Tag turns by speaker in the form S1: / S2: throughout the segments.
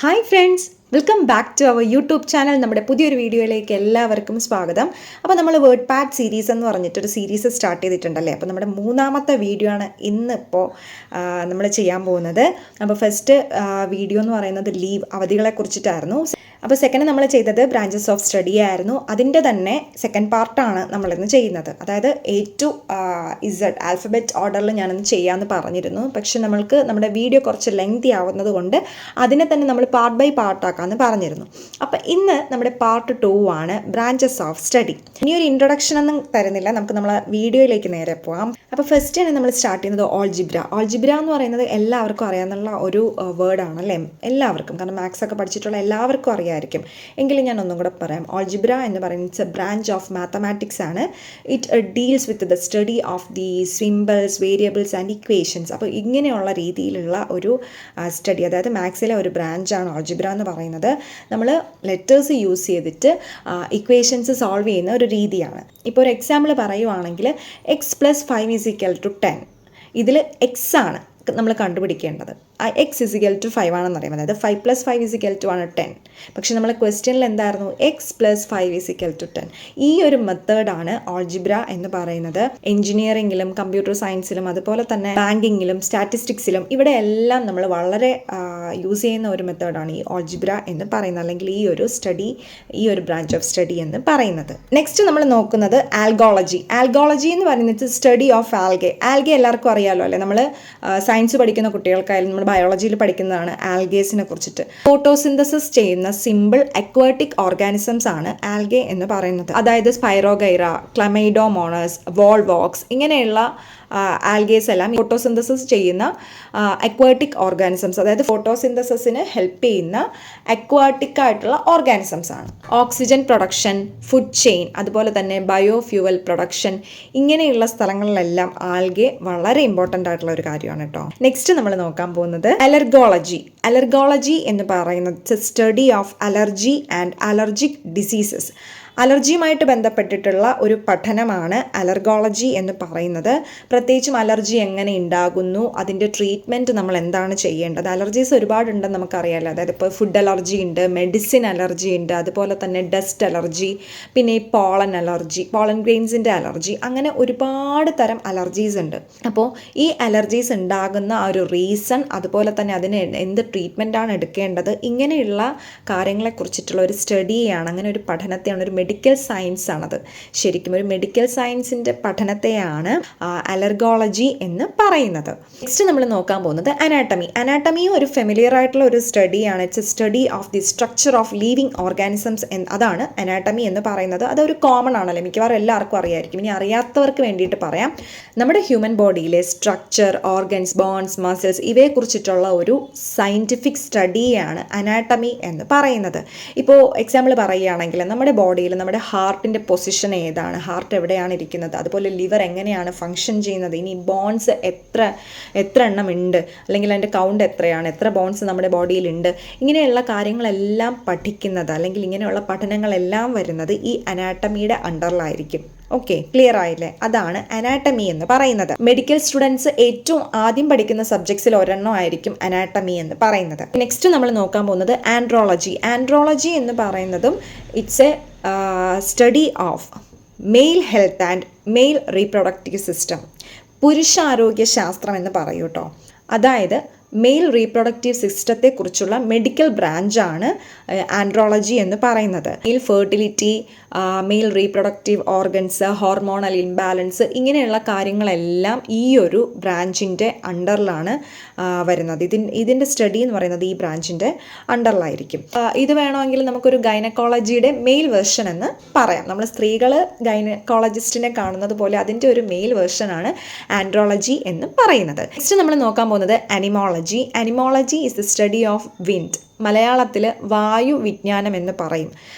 S1: Hi friends, welcome back to our YouTube channel. നമ്മുടെ പുതിയൊരു വീഡിയോയിലേക്ക് എല്ലാവർക്കും സ്വാഗതം. അപ്പോൾ നമ്മൾ വേർഡ് പാഡ് സീരീസ് എന്ന് പറഞ്ഞിട്ടൊരു സീരീസ് സ്റ്റാർട്ട് ചെയ്തിട്ടുണ്ടല്ലേ. അപ്പോൾ നമ്മുടെ മൂന്നാമത്തെ വീഡിയോ ആണ് ഇന്നിപ്പോൾ നമ്മൾ ചെയ്യാൻ പോകുന്നത്. അപ്പോൾ ഫസ്റ്റ് വീഡിയോ എന്ന് പറയുന്നത് ലീവ്, അവധികളെ കുറിച്ചിട്ടായിരുന്നു. അപ്പോൾ സെക്കൻഡ് നമ്മൾ ചെയ്തത് ബ്രാഞ്ചസ് ഓഫ് സ്റ്റഡി ആയിരുന്നു. അതിൻ്റെ തന്നെ സെക്കൻഡ് പാർട്ടാണ് നമ്മളിന്ന് ചെയ്യുന്നത്. അതായത് A to Z ആൽഫബറ്റ് ഓർഡറിൽ ഞാനിന്ന് ചെയ്യാമെന്ന് പറഞ്ഞിരുന്നു. പക്ഷെ നമ്മൾക്ക് നമ്മുടെ വീഡിയോ കുറച്ച് ലെങ്തി ആവുന്നത് കൊണ്ട് അതിനെ തന്നെ നമ്മൾ പാർട്ട് ബൈ പാർട്ടാക്കാമെന്ന് പറഞ്ഞിരുന്നു. അപ്പോൾ ഇന്ന് നമ്മുടെ പാർട്ട് 2 ആണ് ബ്രാഞ്ചസ് ഓഫ് സ്റ്റഡി. ഇനിയൊരു ഇൻട്രൊഡക്ഷൻ ഒന്നും തരുന്നില്ല, നമുക്ക് നമ്മളെ വീഡിയോയിലേക്ക് നേരെ പോകാം. അപ്പോൾ ഫസ്റ്റ് ആണ് നമ്മൾ സ്റ്റാർട്ട് ചെയ്യുന്നത് ഓൾജിബ്ര. ഓൾജിബ്ര എന്ന് പറയുന്നത് എല്ലാവർക്കും അറിയാവുന്ന ഒരു വേർഡാണ് അല്ലേ, എല്ലാവർക്കും. കാരണം മാത്സ് ഒക്കെ പഠിച്ചിട്ടുള്ള എല്ലാവർക്കും അറിയാമായിരിക്കും. എങ്കിലും ഞാൻ ഒന്നും കൂടെ പറയാം. ഓൾജിബ്ര എന്ന് പറയുന്നത് it's a branch of mathematics ആണ്. It deals with the study of the symbols, variables and equations. അപ്പോൾ ഇങ്ങനെയുള്ള രീതിയിലുള്ള ഒരു സ്റ്റഡി, അതായത് മാത്സിലെ ഒരു ബ്രാഞ്ചാണ് ഓൾജിബ്ര എന്ന് പറയുന്നത്. നമ്മൾ ലെറ്റേഴ്സ് യൂസ് ചെയ്തിട്ട് ഇക്വേഷൻസ് സോൾവ് ചെയ്യുന്ന ഒരു രീതിയാണ്. ഇപ്പോൾ ഒരു എക്സാമ്പിൾ പറയുവാണെങ്കിൽ x+5 = 10. ഇതിൽ എക്സ് ആണ് നമ്മൾ കണ്ടുപിടിക്കേണ്ടത്. x = 5 ആണെന്ന് അറിയാം. അതായത് 5+5 = 10. പക്ഷെ നമ്മൾ ക്വസ്റ്റ്യനിൽ എന്തായിരുന്നു, x+5 = 10. ഈ ഒരു മെത്തേഡാണ് ഓൾജിബ്ര എന്ന് പറയുന്നത്. എഞ്ചിനീയറിംഗിലും കമ്പ്യൂട്ടർ സയൻസിലും അതുപോലെ തന്നെ ബാങ്കിങ്ങിലും സ്റ്റാറ്റിസ്റ്റിക്സിലും ഇവിടെ എല്ലാം നമ്മൾ വളരെ യൂസ് ചെയ്യുന്ന ഒരു മെത്തേഡാണ് ഈ ഓൾജിബ്ര എന്ന് പറയുന്നത്, അല്ലെങ്കിൽ ഈ ഒരു സ്റ്റഡി, ഈ ഒരു ബ്രാഞ്ച് ഓഫ് സ്റ്റഡി എന്ന് പറയുന്നത്. നെക്സ്റ്റ് നമ്മൾ നോക്കുന്നത് ആൽഗോളജി. ആൽഗോളജി എന്ന് പറയുന്നത് സ്റ്റഡി ഓഫ് ആൽഗെ. ആൽഗെ എല്ലാവർക്കും അറിയാമല്ലോ അല്ലേ, നമ്മൾ സയൻസ് പഠിക്കുന്ന കുട്ടികൾക്കായാലും നമ്മൾ ബയോളജിയിൽ പഠിക്കുന്നതാണ് ആൽഗേസിനെ കുറിച്ചിട്ട്. ഫോട്ടോസിന്തസിസ് ചെയ്യുന്ന സിമ്പിൾ അക്വാട്ടിക് ഓർഗാനിസംസ് ആണ് ആൽഗെ എന്ന് പറയുന്നത്. അതായത് സ്പൈറോഗൈറ, ക്ലമൈഡോമോണസ്, വോൾവോക്സ് ഇങ്ങനെയുള്ള ആൽഗേസ് എല്ലാം ഫോട്ടോസിന്തസിസ് ചെയ്യുന്ന അക്വാട്ടിക് ഓർഗാനിസംസ്, അതായത് ഫോട്ടോസിന്തസിന് ഹെൽപ്പ് ചെയ്യുന്ന അക്വാട്ടിക് ആയിട്ടുള്ള ഓർഗാനിസംസ് ആണ്. ഓക്സിജൻ പ്രൊഡക്ഷൻ, ഫുഡ് ചെയിൻ, അതുപോലെ തന്നെ ബയോഫ്യൂവൽ പ്രൊഡക്ഷൻ, ഇങ്ങനെയുള്ള സ്ഥലങ്ങളിലെല്ലാം ആൽഗെ വളരെ ഇമ്പോർട്ടൻ്റ് ആയിട്ടുള്ള ഒരു കാര്യമാണ് കേട്ടോ. നെക്സ്റ്റ് നമ്മൾ നോക്കാൻ പോകുന്നത് അലർഗോളജി. അലർഗോളജി എന്ന് പറയുന്നത് study of allergy and allergic diseases. അലർജിയുമായിട്ട് ബന്ധപ്പെട്ടിട്ടുള്ള ഒരു പഠനമാണ് അലർഗോളജി എന്ന് പറയുന്നത്. പ്രത്യേകിച്ചും അലർജി എങ്ങനെ ഉണ്ടാകുന്നു, അതിൻ്റെ ട്രീറ്റ്മെൻറ്റ് നമ്മൾ എന്താണ് ചെയ്യേണ്ടത്. അലർജീസ് ഒരുപാടുണ്ടെന്ന് നമുക്കറിയാമല്ലോ. അതായത് ഇപ്പോൾ ഫുഡ് അലർജി ഉണ്ട്, മെഡിസിൻ അലർജി ഉണ്ട്, അതുപോലെ തന്നെ ഡസ്റ്റ് അലർജി, പിന്നെ ഈ പോളൻ അലർജി, പോളൻ ഗ്രെയിൻസിൻ്റെ അലർജി, അങ്ങനെ ഒരുപാട് തരം അലർജീസ് ഉണ്ട്. അപ്പോൾ ഈ അലർജീസ് ഉണ്ടാകുന്ന ആ ഒരു റീസൺ, അതുപോലെ തന്നെ അതിന് എന്ത് ട്രീറ്റ്മെൻറ്റാണ് എടുക്കേണ്ടത്, ഇങ്ങനെയുള്ള കാര്യങ്ങളെക്കുറിച്ചിട്ടുള്ള ഒരു സ്റ്റഡിയാണ്, അങ്ങനെ ഒരു പഠനത്തെയാണ്, ഒരു മെഡിക്കൽ സയൻസ് ആണത്. ശരിക്കും ഒരു മെഡിക്കൽ സയൻസിൻ്റെ പഠനത്തെയാണ് അലർഗോളജി എന്ന് പറയുന്നത്. നെക്സ്റ്റ് നമ്മൾ നോക്കാൻ പോകുന്നത് അനാട്ടമി. അനാട്ടമിയും ഒരു ഫെമിലിയർ ആയിട്ടുള്ള ഒരു സ്റ്റഡിയാണ്. It's a study of the structure of living organisms. അതാണ് അനാട്ടമി എന്ന് പറയുന്നത്. അതൊരു കോമൺ ആണല്ലോ, മിക്കവാറും എല്ലാവർക്കും അറിയായിരിക്കും. ഇനി അറിയാത്തവർക്ക് വേണ്ടിയിട്ട് പറയാം. നമ്മുടെ ഹ്യൂമൻ ബോഡിയിലെ സ്ട്രക്ചർ, ഓർഗൻസ്, ബോൺസ്, മസിൽസ് ഇവയെക്കുറിച്ചിട്ടുള്ള ഒരു സയൻറ്റിഫിക് സ്റ്റഡിയാണ് അനാട്ടമി എന്ന് പറയുന്നത്. ഇപ്പോൾ എക്സാമ്പിൾ പറയുകയാണെങ്കിൽ നമ്മുടെ ബോഡിയിൽ നമ്മുടെ ഹാർട്ടിൻ്റെ പൊസിഷൻ ഏതാണ്, ഹാർട്ട് എവിടെയാണ് ഇരിക്കുന്നത്, അതുപോലെ ലിവർ എങ്ങനെയാണ് ഫങ്ഷൻ ചെയ്യുന്നത്, ഇനി ബോൺസ് എത്ര എണ്ണം ഉണ്ട്, അല്ലെങ്കിൽ അതിൻ്റെ കൗണ്ട് എത്രയാണ്, എത്ര ബോൺസ് നമ്മുടെ ബോഡിയിലുണ്ട്, ഇങ്ങനെയുള്ള കാര്യങ്ങളെല്ലാം പഠിക്കുന്നത്, അല്ലെങ്കിൽ ഇങ്ങനെയുള്ള പഠനങ്ങളെല്ലാം വരുന്നത് ഈ അനാട്ടമിയുടെ അണ്ടറിലായിരിക്കും. ഓക്കെ, ക്ലിയർ ആയില്ലേ? അതാണ് അനാട്ടമി എന്ന് പറയുന്നത്. മെഡിക്കൽ സ്റ്റുഡൻസ് ഏറ്റവും ആദ്യം പഠിക്കുന്ന സബ്ജക്ട്സിൽ ഒരെണ്ണം ആയിരിക്കും അനാട്ടമി എന്ന് പറയുന്നത്. നെക്സ്റ്റ് നമ്മൾ നോക്കാൻ പോകുന്നത് ആൻഡ്രോളജി. ആൻഡ്രോളജി എന്ന് പറയുന്നതും it's a study of male health and male reproductive system. പുരുഷാരോഗ്യ ശാസ്ത്രം എന്ന് പറയൂ കേട്ടോ. അതായത് മെയിൽ റീപ്രൊഡക്റ്റീവ് സിസ്റ്റത്തെക്കുറിച്ചുള്ള മെഡിക്കൽ ബ്രാഞ്ചാണ് ആൻഡ്രോളജി എന്ന് പറയുന്നത്. Male fertility, male reproductive organs, hormonal imbalance, ഇങ്ങനെയുള്ള കാര്യങ്ങളെല്ലാം ഈ ഒരു ബ്രാഞ്ചിൻ്റെ അണ്ടറിലാണ് വരുന്നത്. ഇതിൻ്റെ സ്റ്റഡി എന്ന് പറയുന്നത് ഈ ബ്രാഞ്ചിൻ്റെ അണ്ടറിലായിരിക്കും. ഇത് വേണമെങ്കിൽ നമുക്കൊരു ഗൈനക്കോളജിയുടെ മെയിൽ വേർഷൻ എന്ന് പറയാം. നമ്മൾ സ്ത്രീകൾ ഗൈനക്കോളജിസ്റ്റിനെ കാണുന്നത് പോലെ അതിൻ്റെ ഒരു മെയിൽ വേർഷനാണ് ആൻഡ്രോളജി എന്ന് പറയുന്നത്. നെക്സ്റ്റ് നമ്മൾ നോക്കാൻ പോകുന്നത് anemology. Anemology is the study of wind. മലയാളത്തിൽ വായു വിജ്ഞാനം എന്ന് പറയും.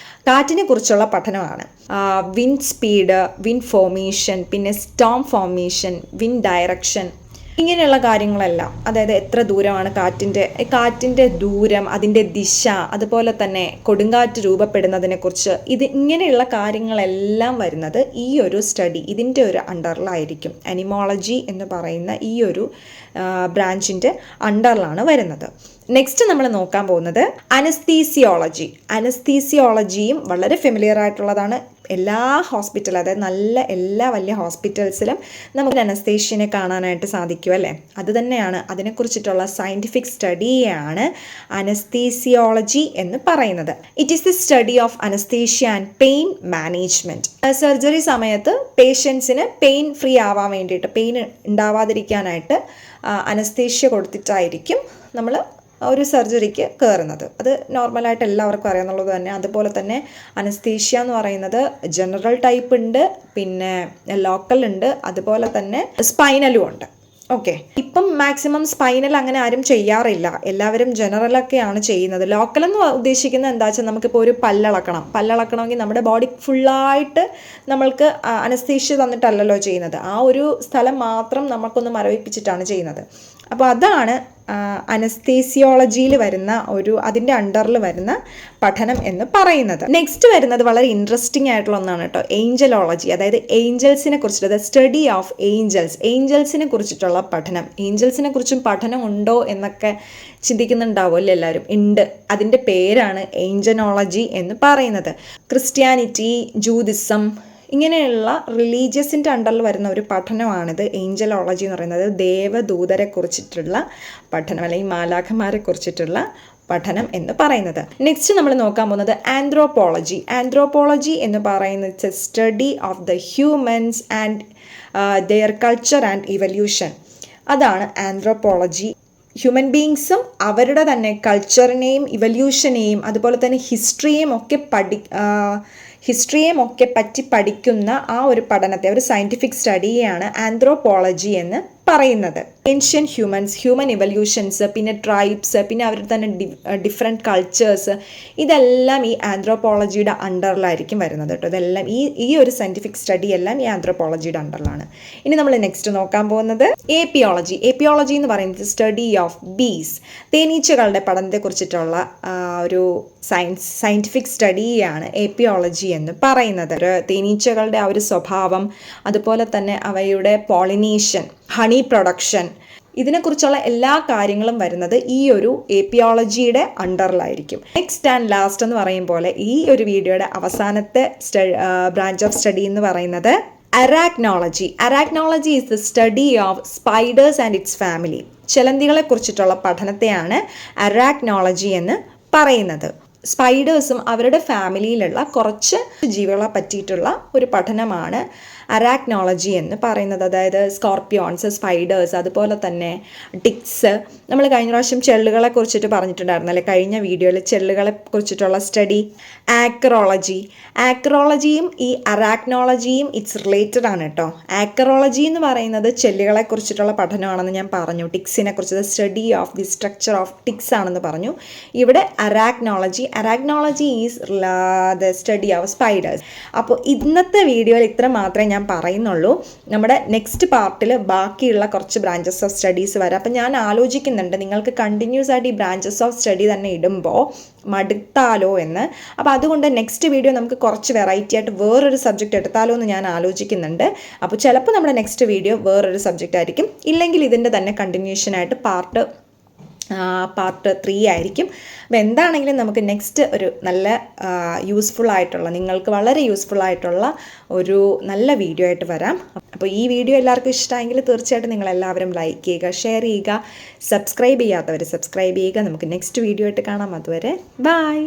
S1: കാറ്റിനെ കുറിച്ചുള്ള പഠനമാണ്. വിൻഡ് സ്പീഡ്, വിൻഡ് ഫോർമേഷൻ, പിന്നെ സ്റ്റോം ഫോർമേഷൻ, വിൻഡ് ഡയറക്ഷൻ, ഇങ്ങനെയുള്ള കാര്യങ്ങളെല്ലാം. അതായത് എത്ര ദൂരമാണ് കാറ്റിൻ്റെ ദൂരം, അതിൻ്റെ ദിശ, അതുപോലെ തന്നെ കൊടുങ്കാറ്റ് രൂപപ്പെടുന്നതിനെക്കുറിച്ച്, ഇങ്ങനെയുള്ള കാര്യങ്ങളെല്ലാം വരുന്നത് ഈ ഒരു സ്റ്റഡി, ഇതിൻ്റെ ഒരു അണ്ടറിലായിരിക്കും. അനിമോളജി എന്ന് പറയുന്ന ഈ ഒരു ബ്രാഞ്ചിൻ്റെ അണ്ടറിലാണ് വരുന്നത്. നെക്സ്റ്റ് നമ്മൾ നോക്കാൻ പോകുന്നത് അനസ്തീസിയോളജി. അനസ്തീസിയോളജിയും വളരെ ഫെമിലിയർ ആയിട്ടുള്ളതാണ്. എല്ലാ ഹോസ്പിറ്റൽ, അതായത് എല്ലാ വലിയ ഹോസ്പിറ്റൽസിലും നമുക്ക് അനസ്തേഷ്യനെ കാണാനായിട്ട് സാധിക്കും അല്ലേ. അത് തന്നെയാണ്, അതിനെക്കുറിച്ചിട്ടുള്ള സയൻറ്റിഫിക് സ്റ്റഡിയാണ് അനസ്തീസിയോളജി എന്ന് പറയുന്നത്. It is the study of anaesthesia and pain management. Surgery സമയത്ത് പേഷ്യൻസിന് പെയിൻ ഫ്രീ ആവാൻ വേണ്ടിയിട്ട്, പെയിൻ ഉണ്ടാവാതിരിക്കാനായിട്ട് അനസ്തേഷ്യ കൊടുത്തിട്ടായിരിക്കും നമ്മൾ ഒരു സർജറിക്ക് കയറുന്നത്. അത് നോർമലായിട്ട് എല്ലാവർക്കും അറിയാമെന്നുള്ളത് തന്നെ. അതുപോലെ തന്നെ അനസ്തേഷ്യ എന്ന് പറയുന്നത് ജനറൽ ടൈപ്പ് ഉണ്ട്, പിന്നെ ലോക്കൽ ഉണ്ട്, അതുപോലെ തന്നെ സ്പൈനലും ഉണ്ട്. ഓക്കെ, ഇപ്പം മാക്സിമം സ്പൈനൽ അങ്ങനെ ആരും ചെയ്യാറില്ല, എല്ലാവരും ജനറലൊക്കെയാണ് ചെയ്യുന്നത്. ലോക്കൽ എന്ന് ഉദ്ദേശിക്കുന്നത് എന്താ വെച്ചാൽ, നമുക്കിപ്പോൾ ഒരു പല്ലളക്കണമെങ്കിൽ നമ്മുടെ ബോഡി ഫുള്ളായിട്ട് നമ്മൾക്ക് അനസ്തേഷ്യ തന്നിട്ടല്ലല്ലോ ചെയ്യുന്നത്, ആ ഒരു സ്ഥലം മാത്രം നമുക്കൊന്ന് മരവിപ്പിച്ചിട്ടാണ് ചെയ്യുന്നത്. അപ്പോൾ അതാണ് അനസ്തേസിയോളജിയിൽ വരുന്ന അതിൻ്റെ അണ്ടറിൽ വരുന്ന പഠനം എന്ന് പറയുന്നത്. നെക്സ്റ്റ് വരുന്നത് വളരെ ഇൻട്രസ്റ്റിംഗ് ആയിട്ടുള്ള ഒന്നാണ് കേട്ടോ, ഏഞ്ചലോളജി. അതായത് ഏഞ്ചൽസിനെ കുറിച്ചിട്ട്, സ്റ്റഡി ഓഫ് ഏഞ്ചൽസിനെ കുറിച്ചിട്ടുള്ള പഠനം. ഏഞ്ചൽസിനെ കുറിച്ചും പഠനം ഉണ്ടോ എന്നൊക്കെ ചിന്തിക്കുന്നുണ്ടാവുമല്ലോ എല്ലാവരും. ഉണ്ട്, അതിൻ്റെ പേരാണ് ഏഞ്ചലോളജി എന്ന് പറയുന്നത്. ക്രിസ്ത്യാനിറ്റി, ജൂതിസം, ഇങ്ങനെയുള്ള റിലീജിയസിൻ്റെ അണ്ടറിൽ വരുന്ന ഒരു പഠനമാണിത് ഏഞ്ചലോളജി എന്ന് പറയുന്നത്. ദേവദൂതരെ കുറിച്ചിട്ടുള്ള പഠനം, അല്ലെങ്കിൽ മാലാഖമാരെ കുറിച്ചിട്ടുള്ള പഠനം എന്ന് പറയുന്നത്. നെക്സ്റ്റ് നമ്മൾ നോക്കാൻ പോകുന്നത് ആന്ത്രോപോളജി. ആന്ത്രോപോളജി എന്ന് പറയുന്നത് study of the humans and their culture and evolution. അതാണ് ആന്ത്രോപോളജി. ഹ്യൂമൻ ബീങ്സും അവരുടെ തന്നെ കൾച്ചറിനെയും ഇവല്യൂഷനെയും അതുപോലെ തന്നെ ഹിസ്റ്ററിയെയും ഒക്കെ പറ്റി പഠിക്കുന്ന ആ ഒരു പഠനത്തെ, ഒരു സയൻറ്റിഫിക് സ്റ്റഡിയെയാണ് ആന്ത്രോപോളജി എന്ന് പറയുന്നത്. ഏൻഷ്യൻ ഹ്യൂമൻ ഇവല്യൂഷൻസ്, പിന്നെ ട്രൈബ്സ്, പിന്നെ അവരുടെ തന്നെ ഡിഫറെൻറ്റ് കൾച്ചേഴ്സ്, ഇതെല്ലാം ഈ ആന്ത്രോപോളജിയുടെ അണ്ടറിലായിരിക്കും വരുന്നത് കേട്ടോ. ഇതെല്ലാം ഈ ഒരു സയൻറ്റിഫിക് സ്റ്റഡി എല്ലാം ഈ ആന്ത്രോപോളജിയുടെ അണ്ടറിലാണ്. ഇനി നമ്മൾ നെക്സ്റ്റ് നോക്കാൻ പോകുന്നത് ഏപ്പിയോളജി. ഏപ്പിയോളജി എന്ന് പറയുന്നത് സ്റ്റഡി ഓഫ് ബീസ്, തേനീച്ചകളുടെ പഠനത്തെക്കുറിച്ചിട്ടുള്ള ഒരു സയൻറ്റിഫിക് സ്റ്റഡിയാണ് ഏപ്പിയോളജി എന്ന് പറയുന്നത്. തേനീച്ചകളുടെ ആ ഒരു സ്വഭാവം, അതുപോലെ തന്നെ അവയുടെ പോളിനേഷൻ, ഹണി പ്രൊഡക്ഷൻ, ഇതിനെക്കുറിച്ചുള്ള എല്ലാ കാര്യങ്ങളും വരുന്നത് ഈ ഒരു ഏപ്പിയോളജിയുടെ അണ്ടറിലായിരിക്കും. നെക്സ്റ്റ് ആൻഡ് ലാസ്റ്റ് എന്ന് പറയും പോലെ ഈ ഒരു വീഡിയോയുടെ അവസാനത്തെ ബ്രാഞ്ച് ഓഫ് സ്റ്റഡി എന്ന് പറയുന്നത് arachnology. Arachnology is the study of spiders and its family. ചിലന്തികളെ കുറിച്ചിട്ടുള്ള പഠനത്തെയാണ് അറാക്നോളജി എന്ന് പറയുന്നത്. സ്പൈഡേഴ്സും അവരുടെ ഫാമിലിയിലുള്ള കുറച്ച് ജീവികളെ പറ്റിയിട്ടുള്ള ഒരു പഠനമാണ് അറാക്നോളജി എന്ന് പറയുന്നത്. അതായത് സ്കോർപ്പിയോൺസ്, സ്പൈഡേഴ്സ്, അതുപോലെ തന്നെ ടിക്സ്. നമ്മൾ കഴിഞ്ഞ പ്രാവശ്യം ചെള്ളുകളെ കുറിച്ചിട്ട് പറഞ്ഞിട്ടുണ്ടായിരുന്നല്ലേ, കഴിഞ്ഞ വീഡിയോയിൽ ചെള്ളുകളെ കുറിച്ചിട്ടുള്ള സ്റ്റഡി. ആക്രോളജിയും ഈ അറാക്നോളജിയും ഇറ്റ്സ് റിലേറ്റഡ് ആണ് കേട്ടോ. ആക്രോളജി എന്ന് പറയുന്നത് ചെല്ലുകളെ കുറിച്ചിട്ടുള്ള പഠനമാണെന്ന് ഞാൻ പറഞ്ഞു. ടിക്സിനെ കുറിച്ച് study of the structure of ticks ആണെന്ന് പറഞ്ഞു. ഇവിടെ arachnology is the study of spiders. അപ്പോൾ ഇന്നത്തെ വീഡിയോയിൽ ഇത്ര മാത്രമേ ഞാൻ പറയുന്നുള്ളൂ. നമ്മുടെ നെക്സ്റ്റ് പാർട്ടിൽ ബാക്കിയുള്ള കുറച്ച് ബ്രാഞ്ചസ് ഓഫ് സ്റ്റഡീസ് വരാം. അപ്പം ഞാൻ ആലോചിക്കുന്നുണ്ട് നിങ്ങൾക്ക് കണ്ടിന്യൂസ് ആയിട്ട് ഈ ബ്രാഞ്ചസ് ഓഫ് സ്റ്റഡി തന്നെ ഇടുമ്പോൾ മടുത്താലോ എന്ന്. അപ്പോൾ അതുകൊണ്ട് നെക്സ്റ്റ് വീഡിയോ നമുക്ക് കുറച്ച് വെറൈറ്റി ആയിട്ട് വേറൊരു സബ്ജക്റ്റ് എടുത്താലോ എന്ന് ഞാൻ ആലോചിക്കുന്നുണ്ട്. അപ്പോൾ ചിലപ്പോൾ നമ്മുടെ നെക്സ്റ്റ് വീഡിയോ വേറൊരു സബ്ജക്റ്റ് ആയിരിക്കും, ഇല്ലെങ്കിൽ ഇതിൻ്റെ തന്നെ കണ്ടിന്യൂഷനായിട്ട് പാർട്ട് 3 ആയിരിക്കും. അപ്പോൾ എന്താണെങ്കിലും നമുക്ക് നെക്സ്റ്റ് ഒരു നല്ല യൂസ്ഫുൾ ആയിട്ടുള്ള, നിങ്ങൾക്ക് വളരെ യൂസ്ഫുൾ ആയിട്ടുള്ള ഒരു നല്ല വീഡിയോ ആയിട്ട് വരാം. അപ്പോൾ ഈ വീഡിയോ എല്ലാവർക്കും ഇഷ്ടമായെങ്കിൽ തീർച്ചയായിട്ടും നിങ്ങളെല്ലാവരും ലൈക്ക് ചെയ്യുക, ഷെയർ ചെയ്യുക, സബ്സ്ക്രൈബ് ചെയ്യാത്തവർ സബ്സ്ക്രൈബ് ചെയ്യുക. നമുക്ക് നെക്സ്റ്റ് വീഡിയോ ആയിട്ട് കാണാം. അതുവരെ ബൈ.